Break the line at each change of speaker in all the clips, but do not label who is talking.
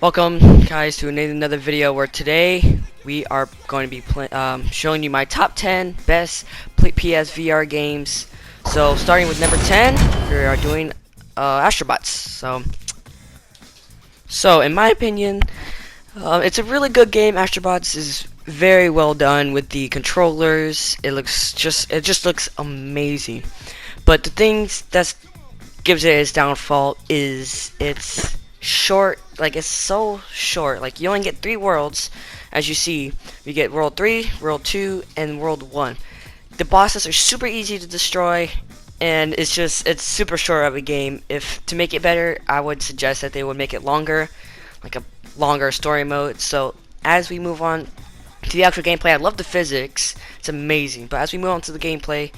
Welcome, guys, to another video where today we are going to be showing you my top 10 best PSVR games. So, starting with number 10, we are doing Astrobots. So in my opinion, it's a really good game. Astrobots is very well done with the controllers. It just looks amazing. But the things that gives it its downfall is it's short. Like, it's so short. Like, you only get 3 worlds. As you see, you get world 3, world 2, and world 1. The bosses are super easy to destroy, and it's super short of a game. If to make it better, I would suggest that they would make it longer, like a longer story mode. So as we move on to the actual gameplay, I love the physics. It's amazing. But as we move on to the gameplay,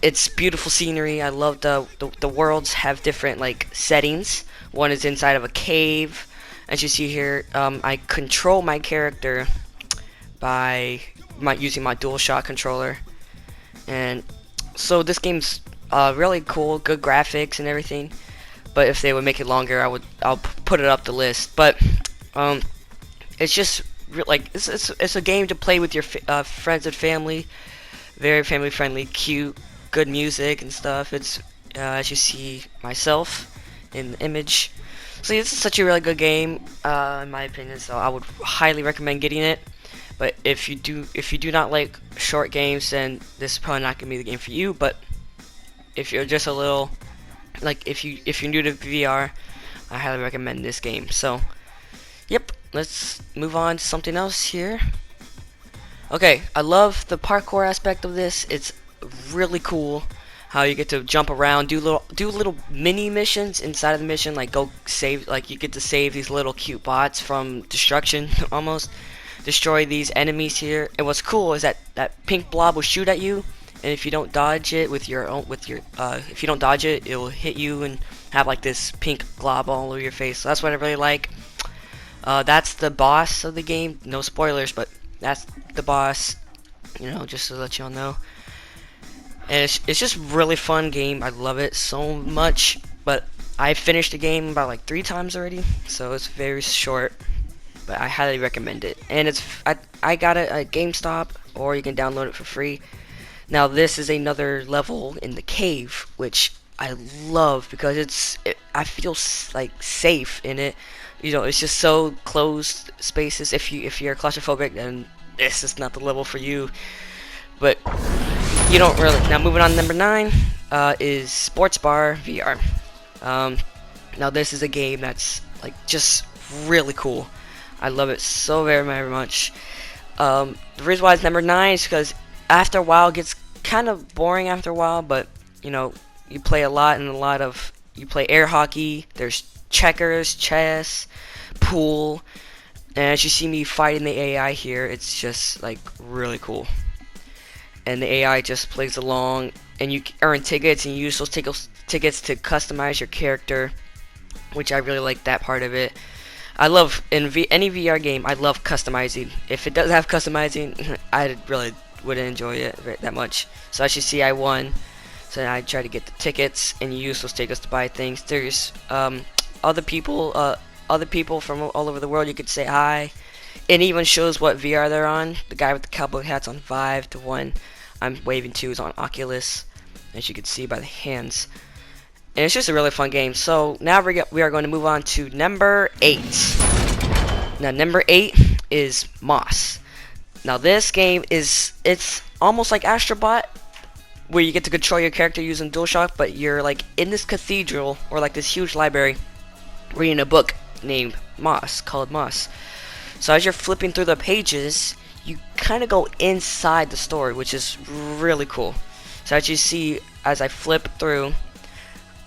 it's beautiful scenery. I love the worlds have different like settings. One is inside of a cave. As you see here, I control my character by using my DualShock controller, and so this game's really cool, good graphics and everything. But if they would make it longer, I'll put it up the list. But it's just it's a game to play with your friends and family. Very family friendly, cute, good music and stuff. It's as you see myself in the image. So this is such a really good game, in my opinion. So I would highly recommend getting it. But if you do not like short games, then this is probably not gonna be the game for you. But if you're just a little like if you're new to VR, I highly recommend this game. So yep, let's move on to something else here. Okay, I love the parkour aspect of this. It's really cool how you get to jump around, do little mini missions inside of the mission, like go save, like you get to save these little cute bots from destruction, almost destroy these enemies here. And what's cool is that pink blob will shoot at you, and if you don't dodge it if you don't dodge it, it will hit you and have like this pink glob all over your face. So that's what I really like. That's the boss of the game. No spoilers, but that's the boss, just to let y'all know. And it's just really fun game. I love it so much. But I finished the game about like 3 times already, so it's very short. But I highly recommend it. And I got it at GameStop, or you can download it for free. Now this is another level in the cave, which I love because I feel like safe in it. It's just so closed spaces. If you're claustrophobic, then this is not the level for you. But you don't really. Now moving on to number 9 is Sports Bar VR. Now this is a game that's like just really cool. I love it so very much. The reason why it's number 9 is because after a while it gets kind of boring after a while. But you play a lot, and you play air hockey. There's checkers, chess, pool, and as you see me fighting the AI here, it's just like really cool. And the AI just plays along, and you earn tickets, and you use those tickets to customize your character, which I really like that part of it. I love any VR game. I love customizing. If it does have customizing, I really wouldn't enjoy it that much. So as you see, I won. So I try to get the tickets, and you use those tickets to buy things. There's other people from all over the world. You could say hi. It even shows what VR they're on. The guy with the cowboy hat's on Vive. The one I'm waving to is on Oculus, as you can see by the hands. And it's just a really fun game. So now we are going to move on to number 8. Now number 8 is Moss. Now this game it's almost like Astrobot, where you get to control your character using DualShock, but you're like in this cathedral or like this huge library reading a book named called Moss. So as you're flipping through the pages, you kind of go inside the story, which is really cool. So as you see, as I flip through,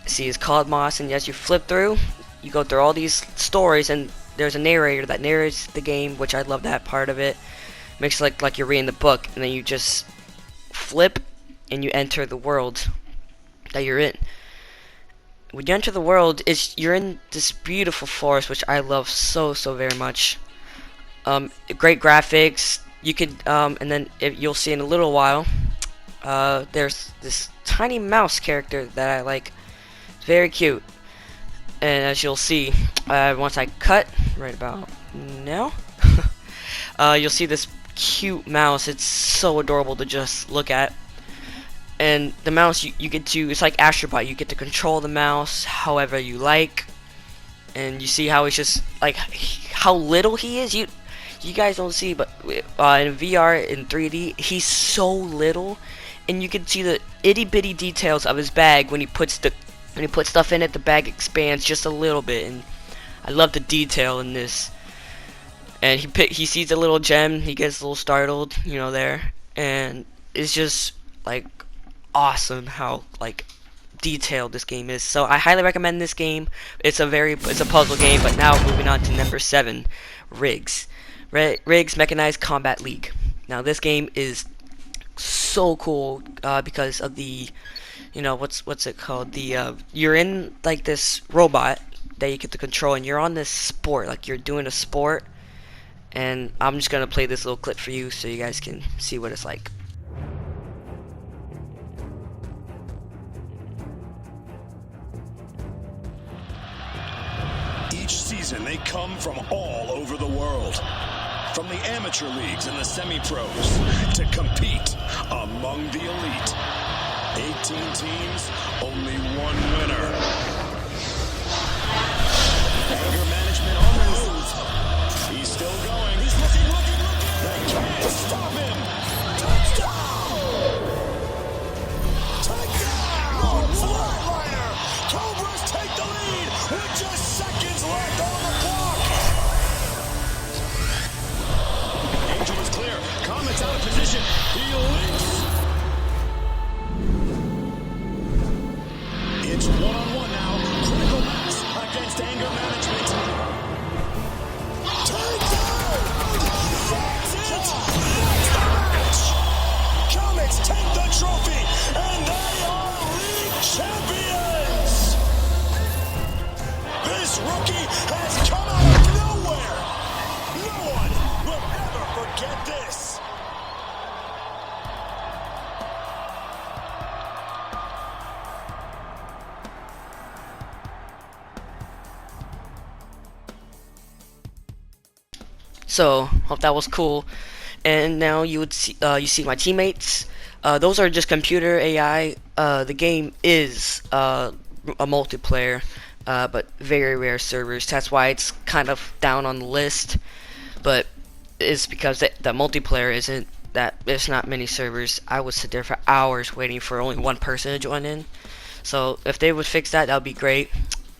see it's called Moss, and as you flip through, you go through all these stories, and there's a narrator that narrates the game, which I love that part of it. Makes it like you're reading the book, and then you just flip and you enter the world that you're in. When you enter the world, you're in this beautiful forest, which I love so very much. Great graphics. You could and then you'll see in a little while, there's this tiny mouse character that I like. It's very cute. And as you'll see, once I cut right about now, you'll see this cute mouse. It's so adorable to just look at. And the mouse, you get to, it's like Astrobot, you get to control the mouse however you like. And you see how it's just, like, how little he is. You guys don't see, but in VR, in 3D, he's so little. And you can see the itty bitty details of his bag when he puts stuff in it. The bag expands just a little bit, and I love the detail in this. And he sees a little gem, he gets a little startled, you know, there, and it's just like awesome how like detailed this game is. So I highly recommend this game. It's a puzzle game. But now moving on to number 7, Rigs. Rigs Mechanized Combat League. Now this game is so cool because of the, you know, what's it called, the you're in like this robot that you get to control, and you're on this sport, like you're doing a sport. And I'm just gonna play this little clip for you so you guys can see what it's like.
Each season they come from all over the world, from the amateur leagues and the semi-pros, to compete among the elite. 18 teams, only one winner. Anger management on the move. He's still going. He's looking. They can't stop him. Touchdown! Touchdown! Flatliner! Cobras take the lead with just seconds left on the clock. Angel is clear. Comet's out of position. He leaps. It's one-on-one now. Critical mass against anger management. Takedown! That's it! That's the match! Comets take the trophy, and they are league champions! This rookie has come out of nowhere! No one will ever forget this!
So hope that was cool. And now you see my teammates. Those are just computer AI. The game is a multiplayer, but very rare servers. That's why it's kind of down on the list. But it's because the multiplayer isn't that. There's not many servers. I would sit there for hours waiting for only one person to join in. So if they would fix that, that would be great.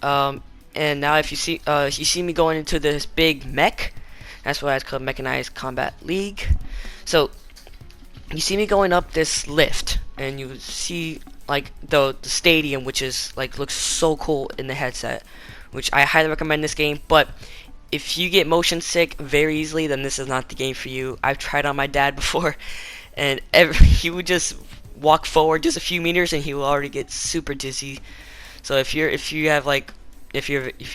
And now if you see me going into this big mech. That's why it's called Mechanized Combat League. So you see me going up this lift, and you see like the stadium, which is like looks so cool in the headset, which I highly recommend this game. But if you get motion sick very easily, then this is not the game for you. I've tried on my dad before, and he would just walk forward just a few meters, and he will already get super dizzy. So if you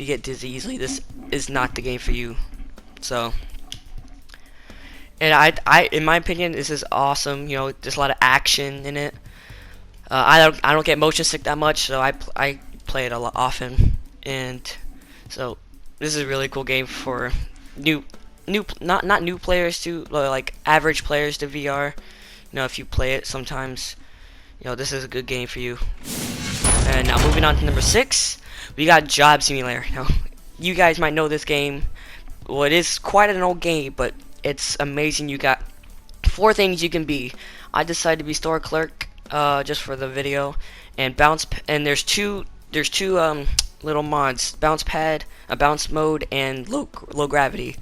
get dizzy easily, this is not the game for you. So, and I, in my opinion, this is awesome. You know, there's a lot of action in it. I don't get motion sick that much, so I play it a lot often. And so, this is a really cool game for not new players to, like average players to VR. You know, if you play it sometimes, you know, this is a good game for you. And now moving on to number 6, we got Job Simulator. Now, you guys might know this game. Well, it is quite an old game, but it's amazing. You got 4 things you can be. I decided to be store clerk, just for the video, and there's two little mods: bounce pad, a bounce mode, and low gravity,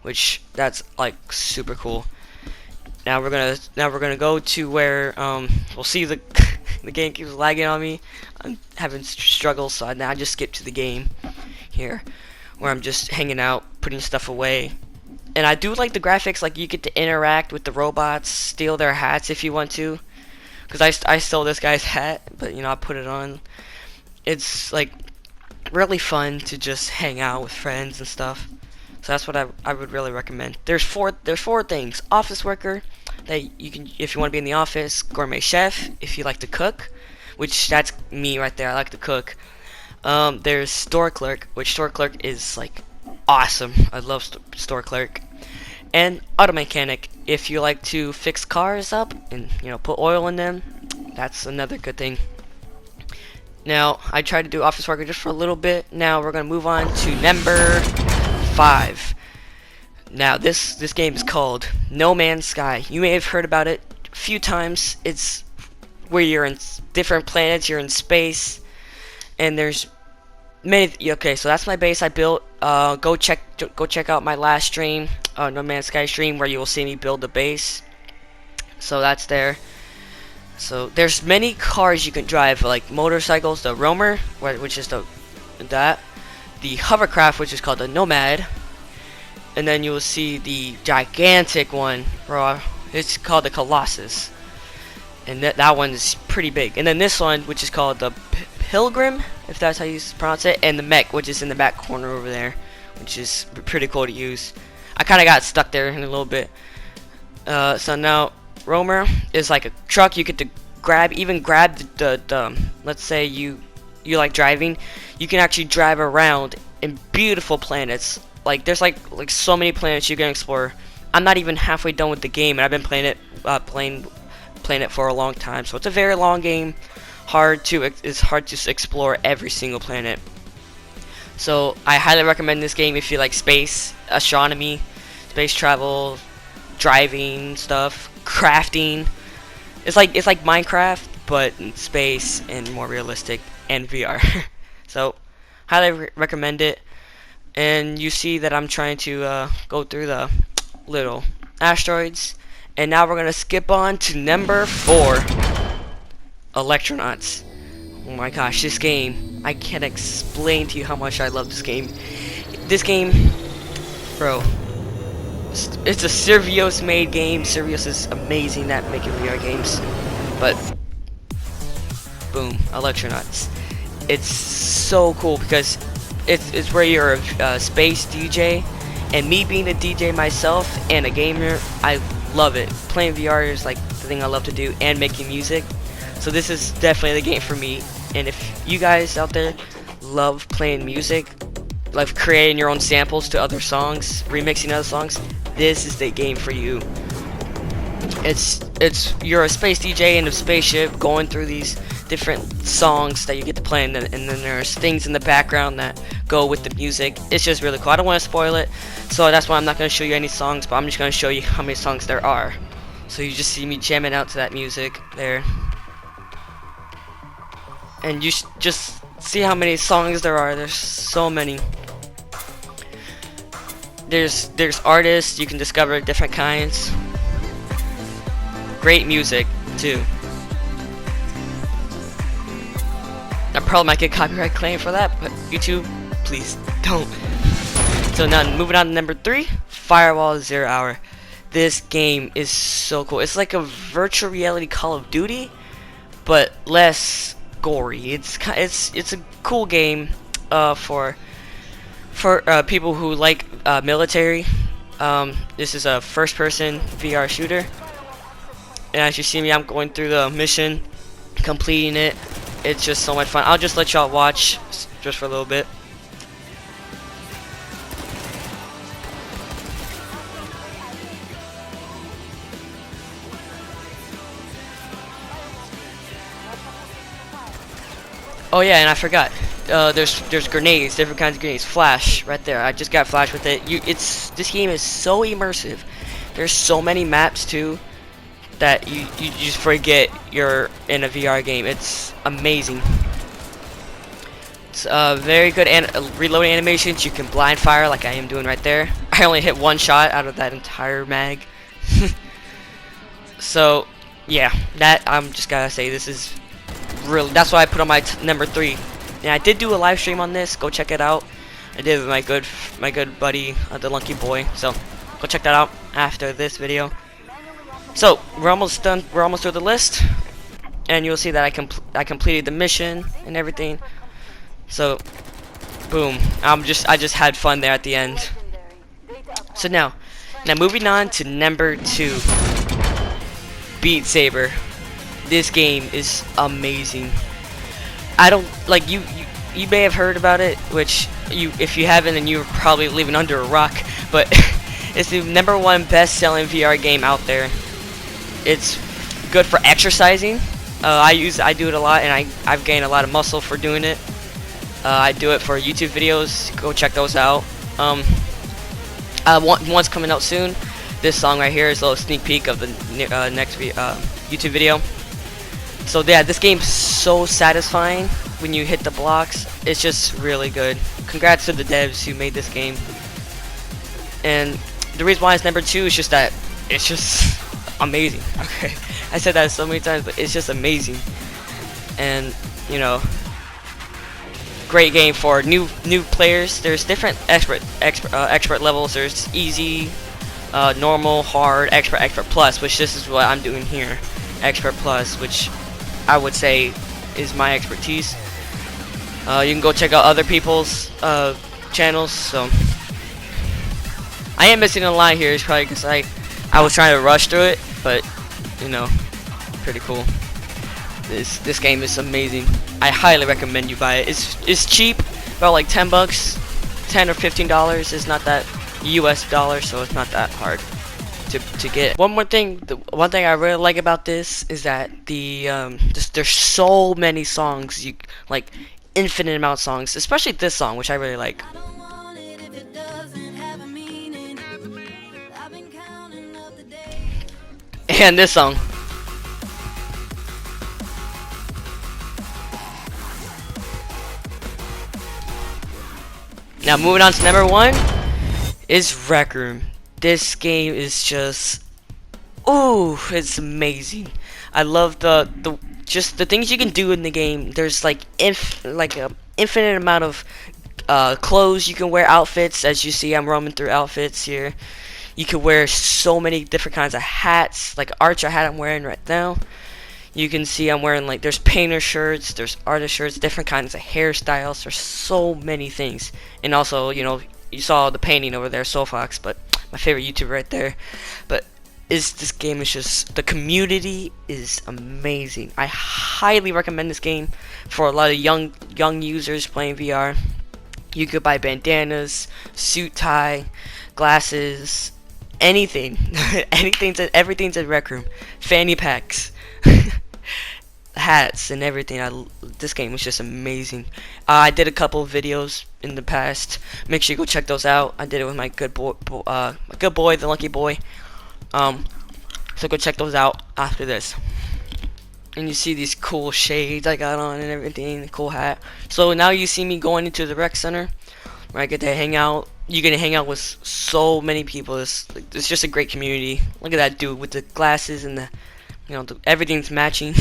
which that's like super cool. Now we're gonna go to where we'll see the the game keeps lagging on me. I'm having struggles, so now I just skip to the game here, where I'm just hanging out, putting stuff away. And I do like the graphics, like you get to interact with the robots, steal their hats if you want to. Because I stole this guy's hat, but you know, I put it on. It's like really fun to just hang out with friends and stuff. So that's what I would really recommend. There's four things: office worker, that you can, if you want to be in the office; gourmet chef, if you like to cook, which that's me right there. I like to cook. There's Store Clerk, which Store Clerk is like awesome. I love Store Clerk. And Auto Mechanic, if you like to fix cars up and put oil in them, that's another good thing. Now I tried to do Office Worker just for a little bit. Now we're gonna move on to number 5. Now this game is called No Man's Sky. You may have heard about it a few times. It's where you're in different planets, you're in space, and there's many. Okay, so that's my base I built. Go check out my last stream, No Man's Sky stream, where you will see me build the base. So that's there. So there's many cars you can drive, like motorcycles, the Roamer, which is the hovercraft, which is called the Nomad, and then you will see the gigantic one, it's called the Colossus, and that one is pretty big. And then this one, which is called the Pilgrim, if that's how you pronounce it, and the Mech, which is in the back corner over there, which is pretty cool to use. I kind of got stuck there in a little bit. So now Roamer is like a truck. You get to grab the let's say you like driving, you can actually drive around in beautiful planets. Like there's like so many planets you can explore. I'm not even halfway done with the game, and I've been playing it for a long time. So it's a very long game. It's hard to explore every single planet. So I highly recommend this game if you like space, astronomy, space travel, driving stuff, crafting. It's like Minecraft, but in space and more realistic, and VR. So highly recommend it. And you see that I'm trying to go through the little asteroids. And now we're gonna skip on to number 4, Electronauts. Oh my gosh, this game, I can't explain to you how much I love this game. This game, bro, it's a Servios made game. Servios is amazing at making VR games. But boom, Electronauts. It's so cool because it's where you're a space DJ, and me being a DJ myself and a gamer, I love it. Playing VR is like the thing I love to do, and making music. So this is definitely the game for me. And if you guys out there love playing music, like creating your own samples to other songs, remixing other songs, this is the game for you. You're a space DJ in a spaceship going through these different songs that you get to play, and then there's things in the background that go with the music. It's just really cool. I don't want to spoil it, so that's why I'm not going to show you any songs, but I'm just going to show you how many songs there are. So you just see me jamming out to that music there. And you just see how many songs there are. There's so many. There's artists, you can discover different kinds. Great music too. I probably might get copyright claim for that, but YouTube, please don't. So now moving on to number 3, Firewall 0 Hour. This game is so cool. It's like a virtual reality Call of Duty, but less gory. It's a cool game for people who like military. This is a first-person VR shooter, and as you see me, I'm going through the mission, completing it. It's just so much fun. I'll just let y'all watch just for a little bit. Oh yeah, and I forgot. There's grenades, different kinds of grenades. Flash right there. I just got flash with it. This game is so immersive. There's so many maps too that you just forget you're in a VR game. It's amazing. It's very good reloading animations. You can blind fire like I am doing right there. I only hit one shot out of that entire mag. So yeah, that I'm just gotta say this is really, that's why I put on my number 3. And I did do a live stream on this. Go check it out. I did with my good buddy, the Lunky Boy. So go check that out after this video. So we're almost done. We're almost through the list, and you'll see that I completed the mission and everything. So boom, I just had fun there at the end. So now moving on to number 2, Beat Saber. This game is amazing. I don't like you may have heard about it, which if you haven't, then you're probably living under a rock. But it's the #1 best-selling VR game out there. It's good for exercising. I do it a lot, and I've gained a lot of muscle for doing it. I do it for YouTube videos. Go check those out. One's coming out soon. This song right here is a little sneak peek of the next YouTube video. So yeah, this game's so satisfying when you hit the blocks. It's just really good. Congrats to the devs who made this game. And the reason why it's #2 is just that it's just amazing. Okay, I said that so many times, but it's just amazing. And you know, great game for new players. There's different expert levels. There's easy, normal, hard, expert plus, which this is what I'm doing here, expert plus, which I would say is my expertise. You can go check out other people's channels. So I am missing a line here. It's probably because I was trying to rush through it, but you know, pretty cool. This game is amazing. I highly recommend you buy it. It's cheap, about like $10, $10 or $15. It's not that US dollar, so it's not that hard to get. One more thing, the one thing I really like about this is that there's so many songs, you like infinite amount of songs, especially this song, which I really like. And this song. Now moving on to #1 is Rec Room. This game is just, ooh, it's amazing. I love just the things you can do in the game. There's like a infinite amount of clothes you can wear, outfits. As you see, I'm roaming through outfits here. You can wear so many different kinds of hats, like Archer hat I'm wearing right now. You can see I'm wearing, like, there's painter shirts, there's artist shirts, different kinds of hairstyles. There's so many things. And also, you know, you saw the painting over there, Soulfox, but my favorite YouTuber right there. But this game is just, the community is amazing. I highly recommend this game for a lot of young users playing VR. You could buy bandanas, suit tie, glasses, anything. Everything's at Rec Room. Fanny packs. Hats and everything. This game was just amazing. I did a couple of videos in the past. Make sure you go check those out. I did it with my good boy, the lucky boy. So go check those out after this. And you see these cool shades I got on and everything, the cool hat. So now you see me going into the rec center where I get to hang out. You get to hang out with so many people. It's just a great community. Look at that dude with the glasses and the, you know, everything's matching.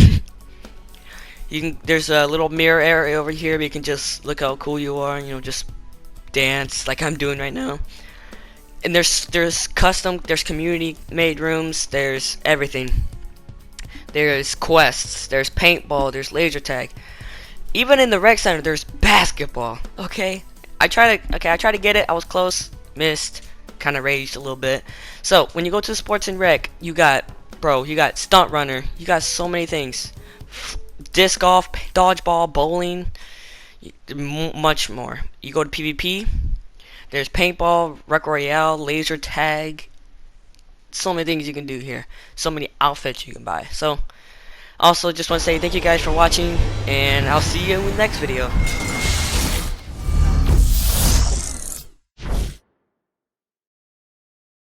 There's a little mirror area over here where you can just look how cool you are, you know, just dance like I'm doing right now. And there's community made rooms, there's everything. There's quests, there's paintball, there's laser tag. Even in the rec center there's basketball. Okay? I try to get it, I was close, missed, kinda raged a little bit. So when you go to sports and rec, you got stunt runner, you got so many things. Disc golf, dodgeball, bowling, much more. You go to PvP, there's paintball, rec royale, laser tag. So many things you can do here. So many outfits you can buy. So, also just want to say thank you guys for watching, and I'll see you in the next video.